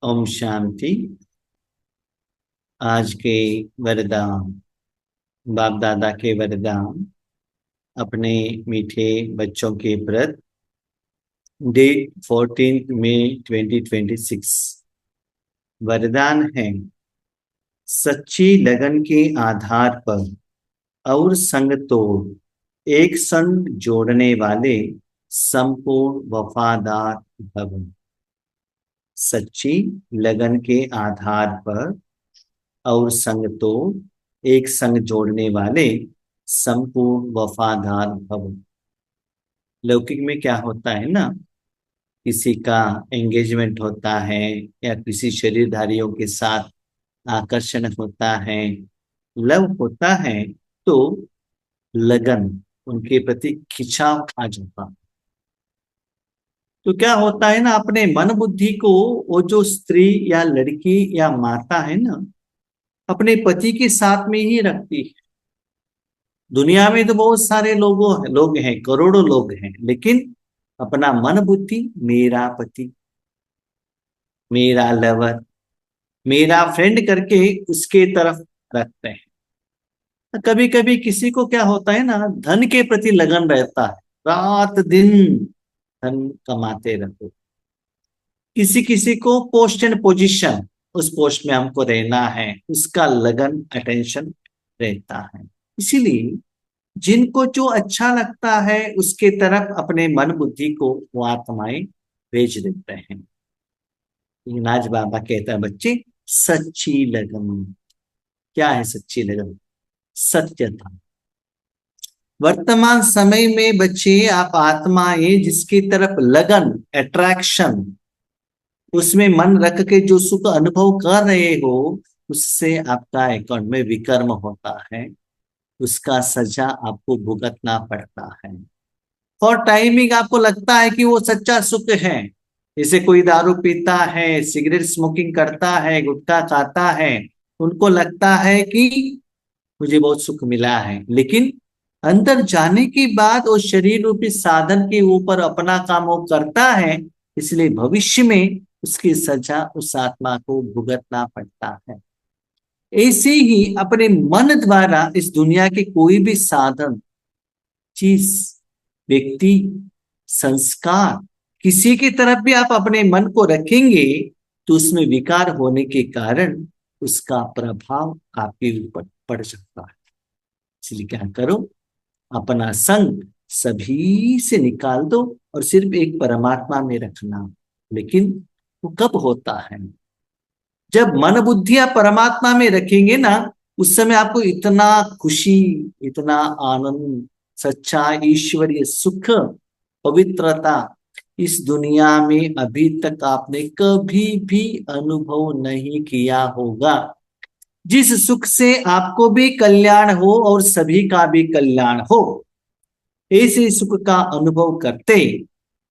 ओम शांति। आज के वरदान, बाप दादा के वरदान अपने मीठे बच्चों के प्रति। डेट 14 मई 2026। वरदान है, सच्ची लगन के आधार पर और संग तोड़ एक संग जोड़ने वाले संपूर्ण वफादार भव। सच्ची लगन के आधार पर और संग तो एक संग जोड़ने वाले संपूर्ण वफादार भव। लौकिक में क्या होता है ना, किसी का एंगेजमेंट होता है या किसी शरीरधारियों के साथ आकर्षण होता है, लव होता है, तो लगन, उनके प्रति खिंचाव आ जाता है। तो क्या होता है ना, अपने मन बुद्धि को वो जो स्त्री या लड़की या माता है ना, अपने पति के साथ में ही रखती है। दुनिया में तो बहुत सारे लोग हैं, करोड़ों लोग हैं, लेकिन अपना मन बुद्धि मेरा पति, मेरा लवर, मेरा फ्रेंड करके उसके तरफ रखते हैं। कभी कभी किसी को क्या होता है ना, धन के प्रति लगन रहता है, रात दिन धन कमाते रहो। किसी किसी को पोस्ट एंड पोजीशन, उस पोस्ट में हमको रहना है, उसका लगन अटेंशन रहता है। इसीलिए जिनको जो अच्छा लगता है उसके तरफ अपने मन बुद्धि को वो आत्माएं भेज देते हैं। लेकिन आज बाबा कहता है, बच्चे सच्ची लगन क्या है? सच्ची लगन सत्यता। वर्तमान समय में बच्चे, आप आत्माएं जिसकी तरफ लगन, अट्रैक्शन, उसमें मन रख के जो सुख अनुभव कर रहे हो, उससे आपका अकाउंट में विकर्म होता है, उसका सजा आपको भुगतना पड़ता है। फॉर टाइमिंग आपको लगता है कि वो सच्चा सुख है। जैसे कोई दारू पीता है, सिगरेट स्मोकिंग करता है, गुटखा खाता है, उनको लगता है कि मुझे बहुत सुख मिला है, लेकिन अंदर जाने के बाद वो शरीर रूपी साधन के ऊपर अपना काम वो करता है, इसलिए भविष्य में उसकी सजा उस आत्मा को भुगतना पड़ता है। ऐसे ही अपने मन द्वारा इस दुनिया के कोई भी साधन, चीज, व्यक्ति, संस्कार, किसी की तरफ भी आप अपने मन को रखेंगे तो उसमें विकार होने के कारण उसका प्रभाव आपके ऊपर पड़ सकता है। इसलिए क्या करो, अपना संग सभी से निकाल दो और सिर्फ एक परमात्मा में रखना। लेकिन वो कब होता है? जब मन बुद्धि आप परमात्मा में रखेंगे ना, उस समय आपको इतना खुशी, इतना आनंद, सच्चा ईश्वरीय सुख, पवित्रता इस दुनिया में अभी तक आपने कभी भी अनुभव नहीं किया होगा। जिस सुख से आपको भी कल्याण हो और सभी का भी कल्याण हो, ऐसे सुख का अनुभव करते,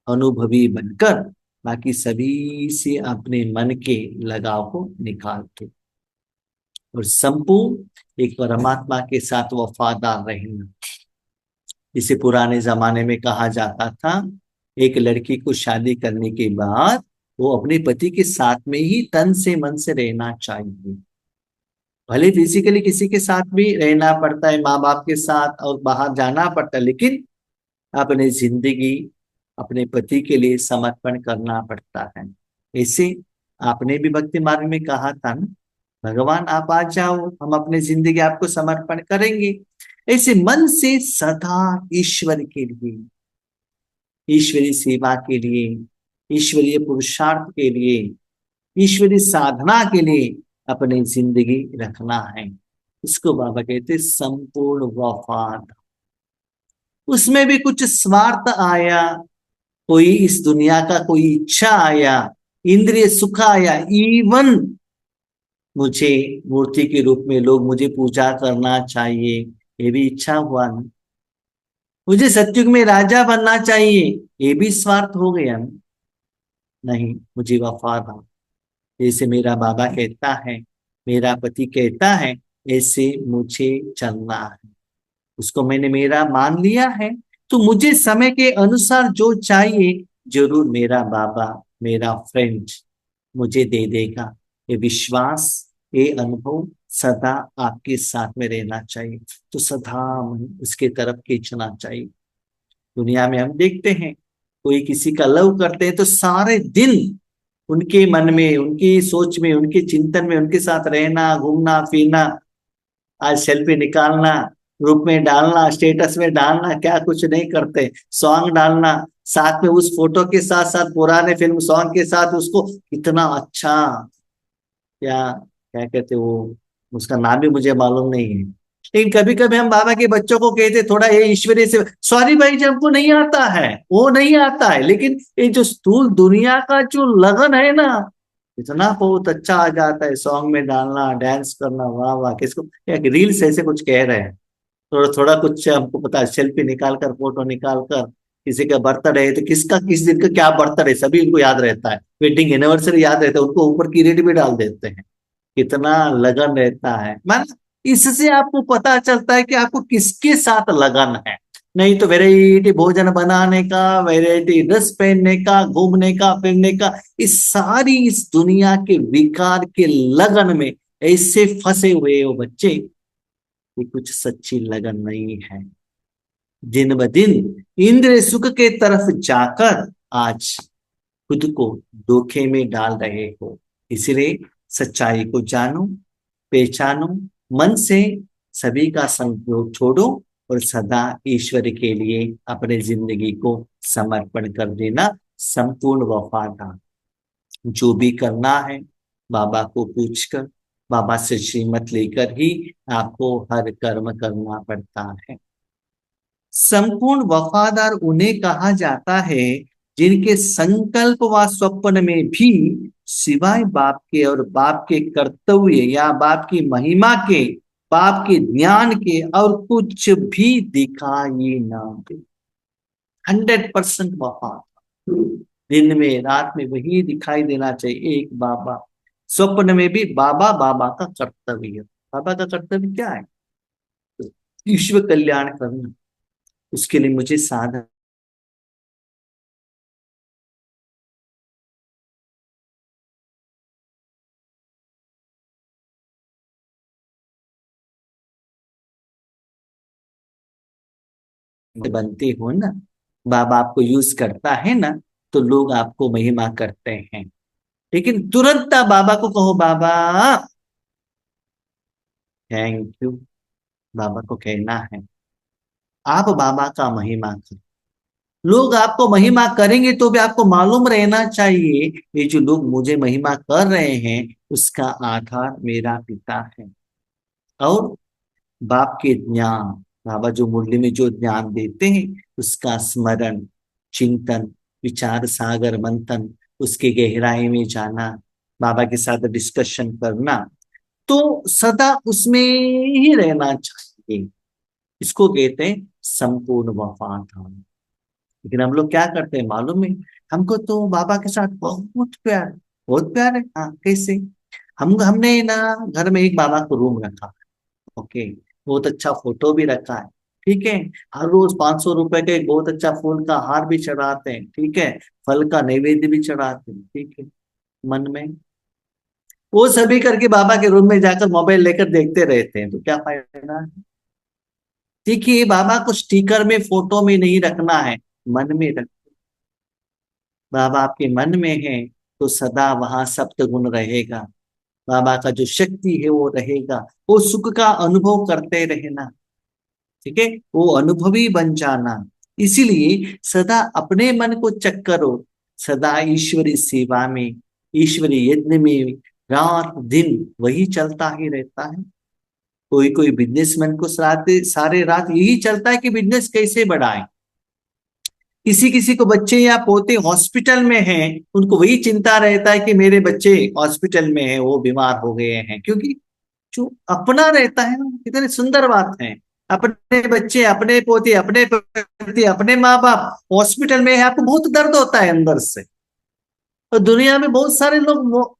अनुभवी बनकर बाकी सभी से अपने मन के लगाव को निकालते और संपूर्ण एक परमात्मा के साथ वफादार रहना। इसे पुराने जमाने में कहा जाता था, एक लड़की को शादी करने के बाद वो अपने पति के साथ में ही तन से मन से रहना चाहिए। भले फिजिकली किसी के साथ भी रहना पड़ता है, माँ बाप के साथ, और बाहर जाना पड़ता है, लेकिन अपनी जिंदगी अपने पति के लिए समर्पण करना पड़ता है। ऐसे आपने भी भक्ति मार्ग में कहा था ना, भगवान आप आ जाओ, हम अपनी जिंदगी आपको समर्पण करेंगे। ऐसे मन से सदा ईश्वर के लिए, ईश्वरीय सेवा के लिए, ईश्वरीय पुरुषार्थ के लिए, ईश्वरीय साधना के लिए अपनी जिंदगी रखना है। इसको बाबा कहते संपूर्ण वफाद। उसमें भी कुछ स्वार्थ आया, कोई इस दुनिया का कोई इच्छा आया, इंद्रिय सुख आया, इवन मुझे मूर्ति के रूप में लोग मुझे पूजा करना चाहिए, ये भी इच्छा हुआ ना। मुझे सत्युग में राजा बनना चाहिए, ये भी स्वार्थ हो गया ना। नहीं, मुझे वफादार, जैसे मेरा बाबा कहता है, मेरा पति कहता है, ऐसे मुझे चलना है। उसको मैंने मेरा मान लिया है, तो मुझे समय के अनुसार जो चाहिए, जरूर मेरा बाबा, मेरा फ्रेंड, मुझे दे देगा। ये विश्वास, ये अनुभव सदा आपके साथ में रहना चाहिए। तो सदा उसके तरफ खींचना चाहिए। दुनिया में हम देखते हैं, कोई किसी का लव करते हैं तो सारे दिन उनके मन में, उनकी सोच में, उनके चिंतन में उनके साथ रहना, घूमना फिरना, आज सेल्फी निकालना, ग्रुप में डालना, स्टेटस में डालना, क्या कुछ नहीं करते, सॉन्ग डालना, साथ में उस फोटो के साथ साथ पुराने फिल्म सॉन्ग के साथ उसको कितना अच्छा, क्या क्या कहते वो, उसका नाम भी मुझे मालूम नहीं है। लेकिन कभी कभी हम बाबा के बच्चों को कहते थोड़ा ये ईश्वरीय से, सॉरी भाई जब हमको नहीं आता है, वो नहीं आता है, लेकिन ये जो स्थूल दुनिया का जो लगन है ना, इतना बहुत अच्छा आ जाता है सॉन्ग में डालना, डांस करना, वाह वाह। किसको एक रील्स ऐसे कुछ कह रहे हैं, थोड़ा थोड़ा कुछ हमको पता है, सेल्फी निकाल कर, फोटो निकाल कर, किसी का बर्थडे है तो किसका किस दिन का क्या बर्थडे है सभी उनको याद रहता है, वेडिंग एनिवर्सरी याद रहता है, उनको ऊपर की रेट भी डाल देते हैं। कितना लगन रहता है, मैं इससे आपको पता चलता है कि आपको किसके साथ लगन है। नहीं तो वैरायटी भोजन बनाने का, वैरायटी ड्रेस पहनने का, घूमने का, फिरने का, इस दुनिया के विकार के लगन में ऐसे फंसे हुए हो बच्चे कि कुछ सच्ची लगन नहीं है। दिन ब दिन इंद्रिय सुख के तरफ जाकर आज खुद को धोखे में डाल रहे हो। इसलिए सच्चाई को जानो, पहचानो, मन से सभी का संयोग छोड़ो और सदा ईश्वर के लिए अपने जिंदगी को समर्पण कर देना। संपूर्ण वफादार, जो भी करना है बाबा को पूछकर, बाबा से श्रीमत लेकर ही आपको हर कर्म करना पड़ता है। संपूर्ण वफादार उन्हें कहा जाता है जिनके संकल्प व स्वप्न में भी सिवाय बाप के और बाप के कर्तव्य या बाप की महिमा के, बाप के ज्ञान के और कुछ भी दिखाई ना दे। 100% वफादार, दिन में रात में वही दिखाई देना चाहिए, एक बाबा। स्वप्न में भी बाबा, बाबा का कर्तव्य, बाबा का कर्तव्य क्या है? विश्व कल्याण करना। उसके लिए मुझे साधन बनते हो ना, बाबा आपको यूज करता है ना, तो लोग आपको महिमा करते हैं। लेकिन तुरंत आप बाबा को कहो, बाबा थैंक यू, बाबा को कहना है। आप बाबा का महिमा करो। लोग आपको महिमा करेंगे तो भी आपको मालूम रहना चाहिए, ये जो लोग मुझे महिमा कर रहे हैं उसका आधार मेरा पिता है। और बाप के ज्ञान, बाबा जो मुरली में जो ज्ञान देते हैं उसका स्मरण, चिंतन, विचार सागर मंथन, उसके गहराई में जाना, बाबा के साथ डिस्कशन करना, तो सदा उसमें ही रहना चाहिए। इसको कहते हैं संपूर्ण वफादार। लेकिन हम लोग क्या करते हैं मालूम है? हमको तो बाबा के साथ बहुत प्यार, बहुत प्यार है। हाँ, कैसे? हमने ना घर में एक बाबा को रूम रखा, ओके, बहुत अच्छा फोटो भी रखा है, ठीक है। हर रोज 500 रुपए का एक बहुत अच्छा फूल का हार भी चढ़ाते हैं, ठीक है। फल का नैवेद्य भी चढ़ाते हैं, ठीक है। मन में वो सभी करके बाबा के रूम में जाकर मोबाइल लेकर देखते रहते हैं, तो क्या फायदा है? देखिए, बाबा को स्टिकर में, फोटो में नहीं रखना है, मन में रख। बाबा आपके मन में है तो सदा वहां सप्त गुण रहेगा, बाबा का जो शक्ति है वो रहेगा, वो सुख का अनुभव करते रहना, ठीक है, वो अनुभवी बन जाना। इसीलिए सदा अपने मन को चेक करो, सदा ईश्वरी सेवा में, ईश्वरी यज्ञ में रात दिन वही चलता ही रहता है। कोई कोई बिजनेसमैन को सारे सारे रात यही चलता है कि बिजनेस कैसे बढ़ाएं। किसी किसी को बच्चे या पोते हॉस्पिटल में हैं, उनको वही चिंता रहता है कि मेरे बच्चे हॉस्पिटल में हैं, वो बीमार हो गए हैं। क्योंकि जो अपना रहता है ना, कितनी सुंदर बात है। अपने बच्चे, अपने पोते, अपने पति, अपने माँ बाप हॉस्पिटल में है, आपको बहुत दर्द होता है अंदर से। और दुनिया में बहुत सारे लोग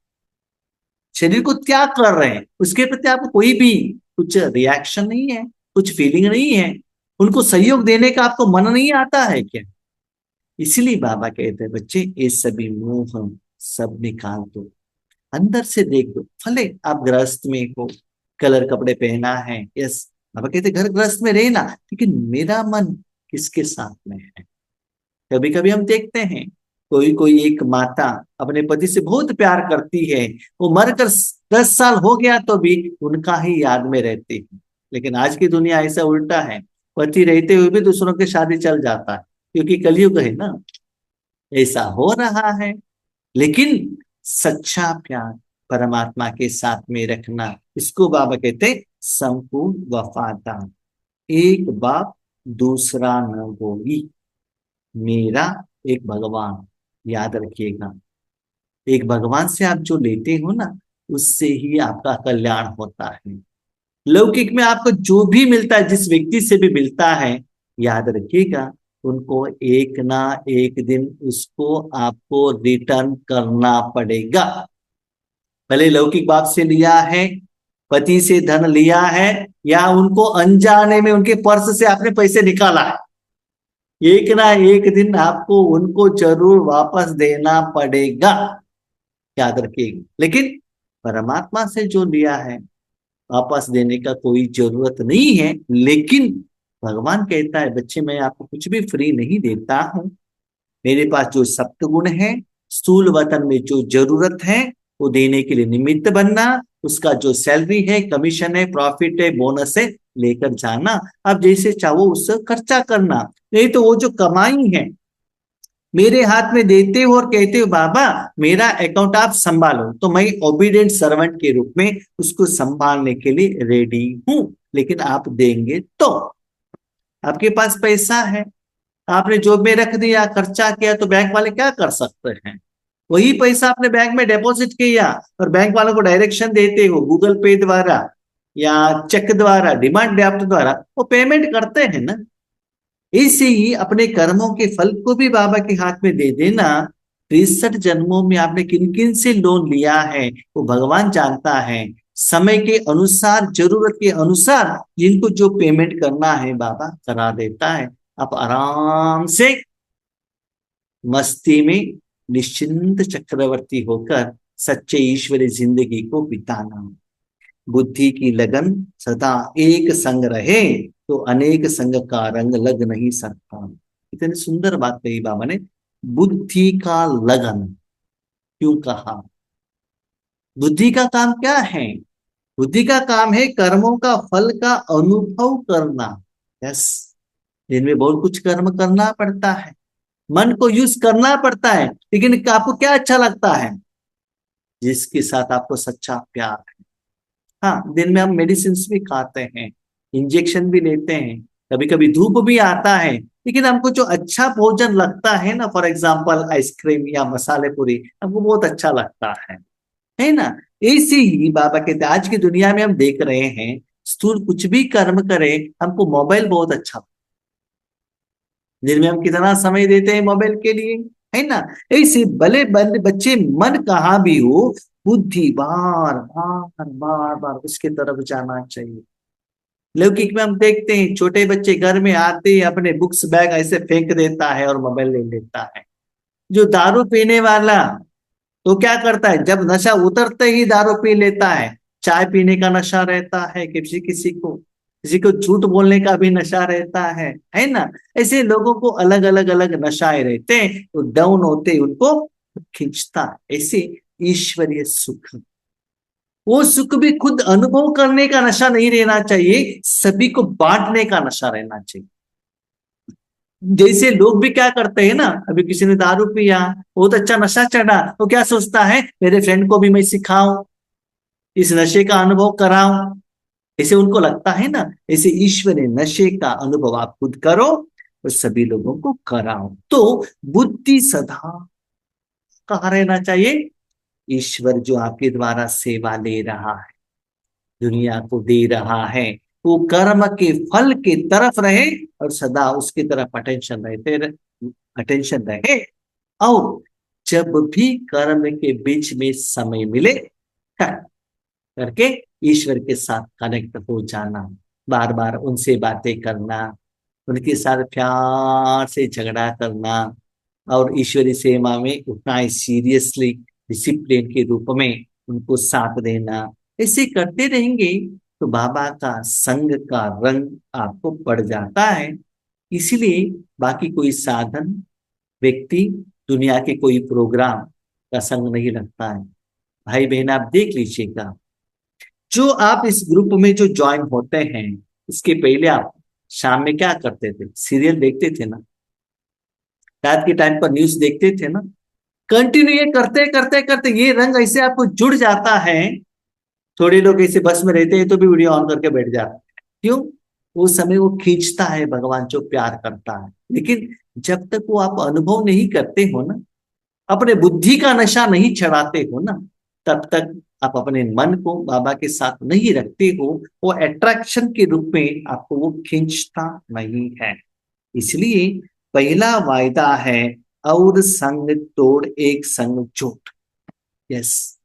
शरीर को त्याग कर रहे हैं, उसके प्रति आपको कोई भी कुछ रिएक्शन नहीं है, कुछ फीलिंग नहीं है, उनको सहयोग देने का आपको मन नहीं आता है क्या? इसलिए बाबा कहते हैं बच्चे, ये सभी मोह सब निकाल दो, अंदर से देख दो। भले आप गृहस्थ में हो, कलर कपड़े पहना है, यस, बाबा कहते घर गृहस्थ में रहना, लेकिन मेरा मन किसके साथ में है। कभी कभी हम देखते हैं कोई कोई एक माता अपने पति से बहुत प्यार करती है, वो मरकर 10 साल हो गया तो भी उनका ही याद में रहती है। लेकिन आज की दुनिया ऐसा उल्टा है, पति रहते हुए भी दूसरों की शादी चल जाता है, क्योंकि कलयुग है ना, ऐसा हो रहा है। लेकिन सच्चा प्यार परमात्मा के साथ में रखना, इसको बाबा कहते संपूर्ण वफादार। एक बाप दूसरा न कोई, मेरा एक भगवान, याद रखिएगा। एक भगवान से आप जो लेते हो ना, उससे ही आपका कल्याण होता है। लौकिक में आपको जो भी मिलता है, जिस व्यक्ति से भी मिलता है, याद रखिएगा, उनको एक ना एक दिन उसको आपको रिटर्न करना पड़ेगा। भले लौकिक बाप से लिया है, पति से धन लिया है, या उनको अनजाने में उनके पर्स से आपने पैसे निकाला है, एक ना एक दिन आपको उनको जरूर वापस देना पड़ेगा, याद रखिएगा। लेकिन परमात्मा से जो लिया है, वापस देने का कोई जरूरत नहीं है। लेकिन भगवान कहता है, बच्चे मैं आपको कुछ भी फ्री नहीं देता हूं। मेरे पास जो सप्त गुण है, स्थूल वतन में जो जरूरत है वो देने के लिए निमित्त बनना, उसका जो सैलरी है, कमीशन है, प्रॉफिट है, बोनस है, लेकर जाना। आप जैसे चाहो उससे खर्चा करना। नहीं तो वो जो कमाई है मेरे हाथ में देते हो और कहते हो बाबा मेरा अकाउंट आप संभालो, तो मैं ओबीडियंट सर्वेंट के रूप में उसको संभालने के लिए रेडी हूं। लेकिन आप देंगे तो, आपके पास पैसा है, आपने जॉब में रख दिया, खर्चा किया, तो बैंक वाले क्या कर सकते हैं। वही पैसा आपने बैंक में डिपॉजिट किया और बैंक वालों को डायरेक्शन देते हो, गूगल पे द्वारा या चेक द्वारा, डिमांड ड्राफ्ट द्वारा, वो पेमेंट करते हैं ना। ऐसे ही अपने कर्मों के फल को भी बाबा के हाथ में दे देना। 63 जन्मों में आपने किन किन से लोन लिया है वो भगवान जानता है। समय के अनुसार, जरूरत के अनुसार जिनको जो पेमेंट करना है बाबा करा देता है। आप आराम से मस्ती में निश्चिंत चक्रवर्ती होकर सच्चे ईश्वरी जिंदगी को बिताना। बुद्धि की लगन सदा एक संग रहे, तो अनेक संग का रंग लग नहीं सकता। इतनी सुंदर बात कही बाबा ने। बुद्धि का लगन क्यों कहा? बुद्धि का काम क्या है? बुद्धि का काम है कर्मों का फल का अनुभव करना। यस, जिनमें बहुत कुछ कर्म करना पड़ता है, मन को यूज करना पड़ता है, लेकिन आपको क्या अच्छा लगता है? जिसके साथ आपको सच्चा प्यार है। हाँ, दिन में हम मेडिसिन भी खाते हैं, इंजेक्शन भी लेते हैं, कभी कभी धूप भी आता है, लेकिन हमको जो अच्छा भोजन लगता है ना, फॉर एग्जाम्पल आइसक्रीम या मसाले पूरी, हमको बहुत अच्छा लगता है ना। ऐसे ही बाबा कहते हैं आज की दुनिया में हम देख रहे हैं, स्थूल कुछ भी कर्म करें, हमको मोबाइल बहुत अच्छा, दिन में हम कितना समय देते हैं मोबाइल के लिए, है ना। ऐसे भले भले बच्चे मन कहाँ भी हो, बुद्धि बार बार बार बार उसके तरफ जाना चाहिए। लौकिक में हम देखते हैं छोटे बच्चे घर में आते ही अपने बुक्स बैग ऐसे फेंक देता है और मोबाइल ले लेता है। जो दारू पीने वाला तो क्या करता है, जब नशा उतरते ही दारू पी लेता है। चाय पीने का नशा रहता है, किसी किसी को, किसी को झूठ बोलने का भी नशा रहता है ना। ऐसे लोगों को अलग अलग अलग नशाए रहते हैं, तो डाउन होते उनको खींचता है। ऐसे ईश्वरीय सुख, वो सुख भी खुद अनुभव करने का नशा नहीं रहना चाहिए, सभी को बांटने का नशा रहना चाहिए। जैसे लोग भी क्या करते हैं ना, अभी किसी ने दारू पिया, बहुत अच्छा नशा चढ़ा, तो क्या सोचता है मेरे फ्रेंड को भी मैं सिखाऊं, इस नशे का अनुभव कराऊं, ऐसे उनको लगता है ना। ऐसे ईश्वरीय नशे का अनुभव आप खुद करो और सभी लोगों को कराओ। तो बुद्धि सदा कहाँ रहना चाहिए? ईश्वर जो आपके द्वारा सेवा ले रहा है, दुनिया को दे रहा है, वो कर्म के फल के तरफ रहे और सदा उसकी तरफ अटेंशन रहे। और जब भी कर्म के बीच में समय मिले, कर करके ईश्वर के साथ कनेक्ट हो जाना, बार बार उनसे बातें करना, उनके साथ प्यार से झगड़ा करना, और ईश्वरी सेवा में उतना ही सीरियसली डिसिप्लिन के रूप में उनको साथ देना, ऐसे करते रहेंगे तो बाबा का संग का रंग आपको पड़ जाता है। इसलिए बाकी कोई साधन, व्यक्ति, दुनिया के कोई प्रोग्राम का संग नहीं लगता है। भाई बहन आप देख लीजिएगा, जो आप इस ग्रुप में जो ज्वाइन होते हैं, इसके पहले आप शाम में क्या करते थे? सीरियल देखते थे ना, रात के टाइम पर न्यूज देखते थे ना। कंटिन्यू ये करते करते करते ये रंग ऐसे आपको जुड़ जाता है। थोड़े लोग ऐसे बस में रहते हैं तो भी वीडियो ऑन करके बैठ जाते हैं। क्यों? उस समय वो खींचता है, भगवान जो प्यार करता है। लेकिन जब तक वो आप अनुभव नहीं करते हो ना, अपने बुद्धि का नशा नहीं चढ़ाते हो ना, तब तक आप अपने मन को बाबा के साथ नहीं रखते हो। वो अट्रैक्शन के रूप में आपको वो खींचता नहीं है। इसलिए पहला वायदा है, और संग तोड़ एक संग जोड़। यस,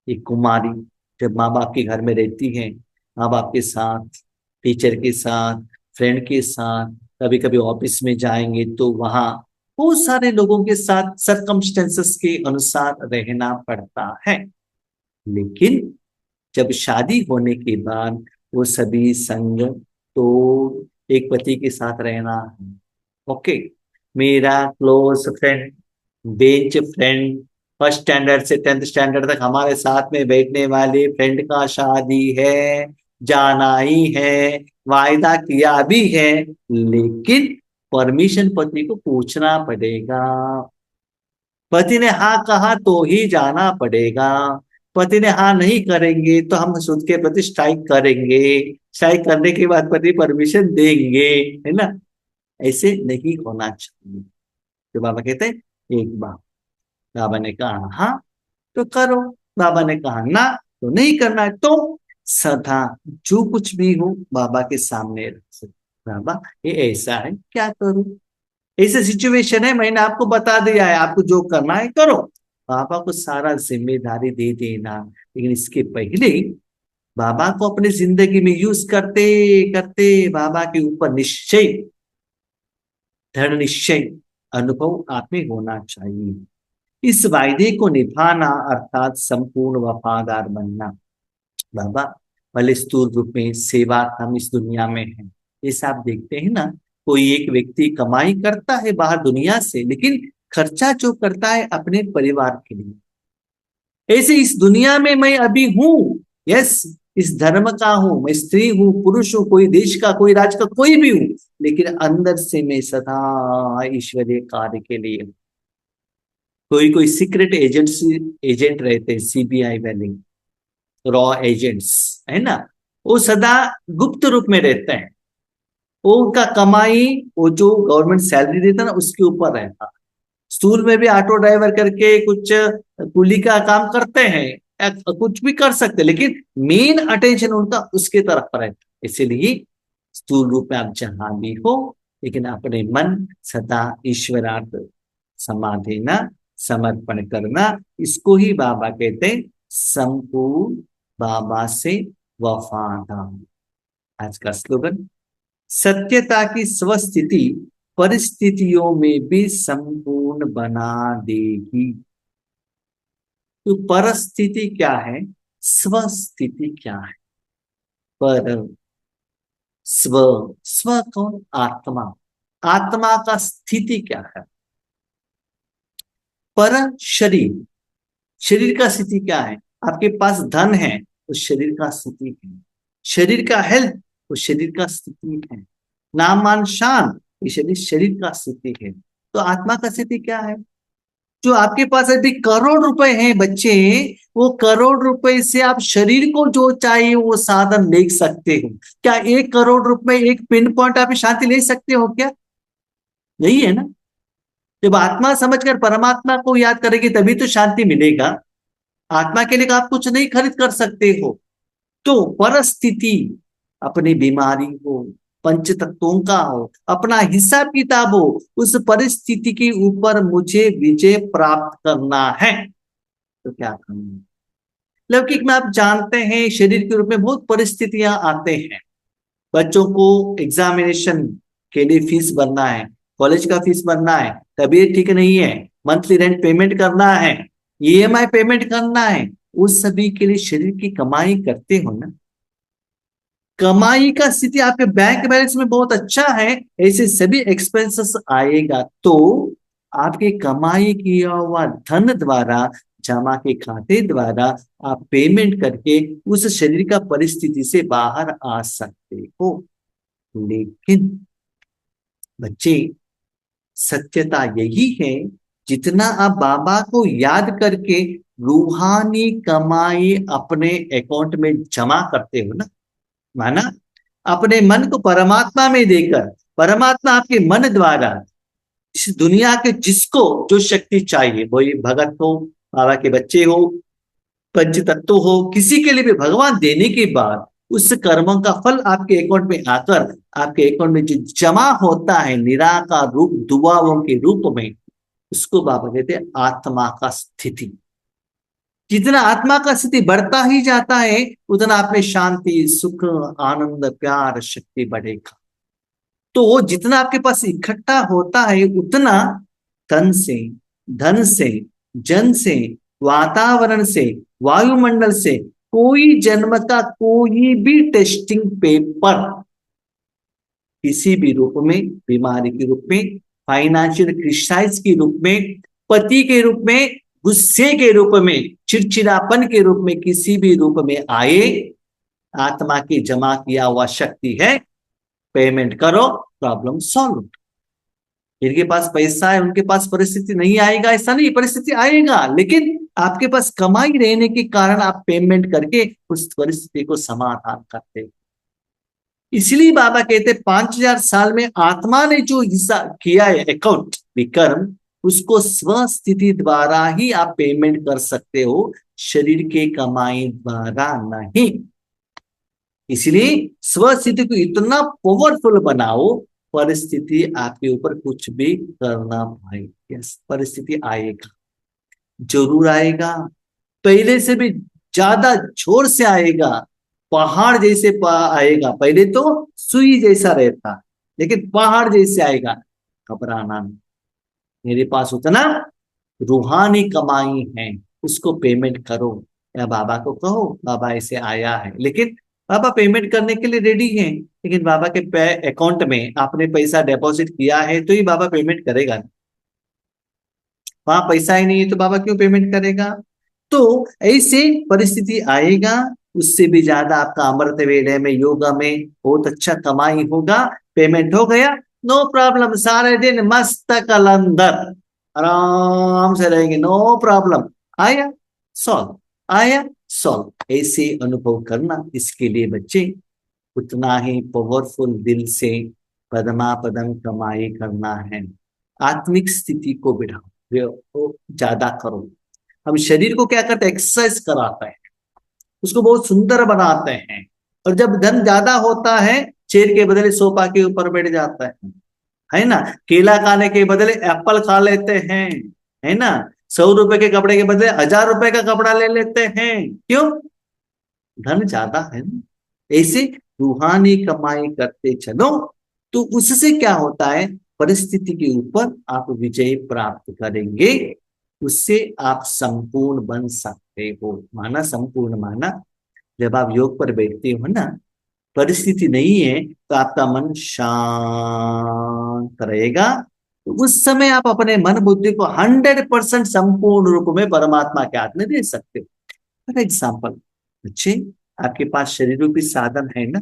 एक कुमारी जब माँ बाप के घर में रहती है, माँ बाप के साथ, टीचर के साथ, फ्रेंड के साथ, कभी कभी ऑफिस में जाएंगे तो वहां बहुत सारे लोगों के साथ सरकमस्टेंसेस के अनुसार रहना पड़ता है। लेकिन जब शादी होने के बाद वो सभी संग तो एक पति के साथ रहना है। ओके, मेरा close friend, bench friend, first standard से 10th स्टैंडर्ड तक हमारे साथ में बैठने वाले फ्रेंड का शादी है, जाना ही है, वायदा किया भी है। लेकिन परमिशन पति को पूछना पड़ेगा। पति ने हाँ कहा तो ही जाना पड़ेगा। पति ने हाँ नहीं करेंगे तो हम खुद के प्रति स्ट्राइक करेंगे। स्ट्राइक करने के बाद पति परमिशन देंगे, है ना। ऐसे नहीं होना चाहिए। तो बाबा कहते हैं एक बार बाबा ने कहा हाँ तो करो, बाबा ने कहा ना तो नहीं करना है। तो सदा जो कुछ भी हो बाबा के सामने रखो, बाबा ये ऐसा है क्या करूं, ऐसे सिचुएशन है, मैंने आपको बता दिया है, आपको जो करना है करो। बाबा को सारा जिम्मेदारी दे देना। लेकिन इसके पहले बाबा को अपनी जिंदगी में यूज करते करते बाबा के ऊपर निश्चय, दृढ़ निश्चय अनुभव आप में होना चाहिए। इस वायदे को निभाना अर्थात संपूर्ण वफादार बनना। बाबा भले स्थूल रूप में सेवा हम इस दुनिया में है, जैसे आप देखते हैं ना, कोई एक व्यक्ति कमाई करता है बाहर दुनिया से, लेकिन खर्चा जो करता है अपने परिवार के लिए। ऐसे इस दुनिया में मैं अभी हूं, यस, इस धर्म का हूं, मैं स्त्री हूं, पुरुष हूं, कोई देश का, कोई राज्य का, कोई भी हूं, लेकिन अंदर से मैं सदा ईश्वरीय कार्य के लिए। कोई कोई सीक्रेट एजेंसी एजेंट रहते हैं, सीबीआई वाले, रॉ एजेंट्स, है ना, वो सदा गुप्त रूप में रहते हैं। वो उनका कमाई, वो जो गवर्नमेंट सैलरी देता है ना उसके ऊपर रहता है। स्कूल में भी ऑटो ड्राइवर करके कुछ कुली का काम करते हैं या कुछ भी कर सकते हैं, लेकिन मेन अटेंशन उनका उसके तरफ रहता है। इसीलिए स्थूल रूप में आप जहां भी हो, लेकिन अपने मन सदा ईश्वरार्थ समा देना, समर्पण करना, इसको ही बाबा कहते हैं संपूर्ण बाबा से वफादार। आज का स्लोगन, सत्यता की स्वस्थिति परिस्थितियों में भी संपूर्ण बना देगी। तो परिस्थिति क्या है, स्वस्थिति क्या है? पर स्व, स्व कौन? आत्मा। आत्मा का स्थिति क्या है? पर शरीर, शरीर का स्थिति क्या है? आपके पास धन है तो शरीर का स्थिति है, शरीर का हेल्थ तो शरीर का स्थिति है, नाम मान शान ये शरीर शरीर का स्थिति है। तो आत्मा का स्थिति क्या है? जो आपके पास अभी करोड़ रुपए हैं बच्चे, वो करोड़ रुपए से आप शरीर को जो चाहिए वो साधन ले सकते हो क्या? 1 करोड़ रुपए एक पिन पॉइंट आप शांति ले सकते हो क्या? यही है ना। जब आत्मा समझकर परमात्मा को याद करेगी तभी तो शांति मिलेगा। आत्मा के लिए आप कुछ नहीं खरीद कर सकते हो। तो परिस्थिति, अपनी बीमारी हो, पंच तत्वों का हो, अपना हिसाब किताब हो, उस परिस्थिति के ऊपर मुझे विजय प्राप्त करना है तो क्या करना? लौकिक में आप जानते हैं शरीर के रूप में बहुत परिस्थितियां आते हैं। बच्चों को एग्जामिनेशन के लिए फीस भरना है, कॉलेज का फीस भरना है, तबीयत ठीक नहीं है, मंथली रेंट पेमेंट करना है, ईएमआई पेमेंट करना है, उस सभी के लिए शरीर की कमाई करते हो ना। कमाई का स्थिति आपके बैंक बैलेंस में बहुत अच्छा है, ऐसे सभी एक्सपेंसेस आएगा तो आपके कमाई किया हुआ धन द्वारा, जमा के खाते द्वारा आप पेमेंट करके उस शरीर का परिस्थिति से बाहर आ सकते हो। लेकिन बच्चे, सत्यता यही है, जितना आप बाबा को याद करके रूहानी कमाई अपने अकाउंट में जमा करते हो ना, माना अपने मन को परमात्मा में देकर, परमात्मा आपके मन द्वारा इस दुनिया के जिसको जो शक्ति चाहिए, वो ये भगत हो, बाबा के बच्चे हो, पंच तत्व हो, किसी के लिए भी भगवान देने के बाद उस कर्मों का फल आपके अकाउंट में आकर आपके अकाउंट में जो जमा होता है निराकार रूप दुआओं के रूप में, उसको बाबा कहते हैं आत्मा का स्थिति। जितना आत्मा का स्थिति बढ़ता ही जाता है उतना आप में शांति, सुख, आनंद, प्यार, शक्ति बढ़ेगा। तो वो जितना आपके पास इकट्ठा होता है उतना तन से, धन से, जन से, वातावरण से, वायुमंडल से कोई जन्म का कोई भी टेस्टिंग पेपर किसी भी रूप में, बीमारी के रूप में, फाइनेंशियल क्रिसाइज के रूप में, पति के रूप में, गुस्से के रूप में, चिड़चिड़ापन के रूप में, किसी भी रूप में आए, आत्मा की जमा किया हुआ शक्ति है, पेमेंट करो, प्रॉब्लम सॉल्व। जिनके पास पैसा है उनके पास परिस्थिति नहीं आएगा ऐसा नहीं, परिस्थिति आएगा, लेकिन आपके पास कमाई रहने के कारण आप पेमेंट करके उस परिस्थिति को समाधान करते। इसलिए बाबा कहते 5000 साल में आत्मा ने जो हिस्सा किया है अकाउंट विकर्म, उसको स्वस्थिति द्वारा ही आप पेमेंट कर सकते हो, शरीर के कमाई द्वारा नहीं। इसलिए स्वस्थिति को इतना पावरफुल बनाओ, परिस्थिति आपके ऊपर कुछ भी करना पाए। यस, परिस्थिति आएगा, जरूर आएगा, पहले से भी ज्यादा जोर से आएगा, पहाड़ जैसे आएगा। पहले तो सुई जैसा रहता, लेकिन पहाड़ जैसे आएगा, घबराना नहीं। मेरे पास उतना रूहानी कमाई है, उसको पेमेंट करो, या बाबा को कहो बाबा ऐसे आया है, लेकिन बाबा पेमेंट करने के लिए रेडी हैं, लेकिन बाबा के अकाउंट में आपने पैसा डिपॉजिट किया है तो ही बाबा पेमेंट करेगा। वहां पैसा ही नहीं है तो बाबा क्यों पेमेंट करेगा। तो ऐसे परिस्थिति आएगा, उससे भी ज्यादा आपका अमृत वेले में, योगा में बहुत अच्छा कमाई होगा, पेमेंट हो गया, नो प्रॉब्लम, सारे दिन मस्त कलंदर आराम से रहेंगे, नो प्रॉब्लम। आया सॉल्व, आया सॉल्व, ऐसे अनुभव करना। इसके लिए बच्चे उतना ही पावरफुल दिल से पदमा पदम कमाई करना है। आत्मिक स्थिति को बढ़ाओ, ज्यादा करो। हम शरीर को क्या करते हैं, एक्सरसाइज कराते हैं, उसको बहुत सुंदर बनाते हैं, और जब धन ज्यादा होता है चेयर के बदले सोफा के ऊपर बैठ जाता है ना। केला खाने के बदले एप्पल खा लेते हैं, है ना। 100 रुपए के कपड़े के बदले 1000 रुपए का कपड़ा ले लेते हैं, क्यों, धन ज्यादा है ना। ऐसे रूहानी कमाई करते चलो, तो उससे क्या होता है, परिस्थिति के ऊपर आप विजय प्राप्त करेंगे, उससे आप संपूर्ण बन सकते हो। माना संपूर्ण, माना जब आप योग पर बैठते हो ना, परिस्थिति नहीं है तो आपका मन शांत रहेगा, तो उस समय आप अपने मन बुद्धि को 100% संपूर्ण रूप में परमात्मा के हाथ में दे सकते हो। फॉर एग्जाम्पल बच्चे, आपके पास शरीर रूपी साधन है ना,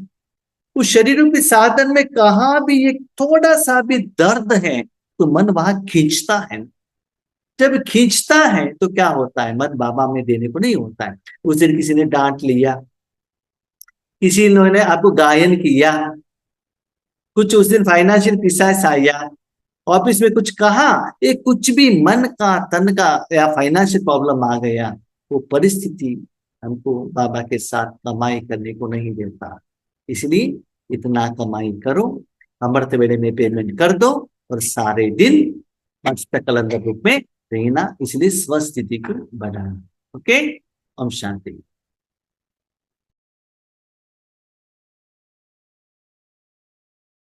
उस शरीर रूपी साधन में कहाँ भी एक थोड़ा सा भी दर्द है तो मन वहां खींचता है। जब खींचता है तो क्या होता है, मन बाबा में देने को नहीं होता है। उस दिन किसी ने डांट लिया, किसी ने आपको गायन किया, कुछ उस दिन फाइनेंशियल क्राइसिस आया, ऑफिस में कुछ कहा, ये कुछ भी मन का, तन का या फाइनेंशियल प्रॉब्लम आ गया, वो परिस्थिति हमको बाबा के साथ कमाई करने को नहीं देता। इसलिए इतना कमाई करो, अमृत वेले में पेमेंट कर दो, और सारे दिन मस्त कलंदर रूप में रहना। इसलिए स्वस्थिति को बढ़ाना। ओके, ओम शांति।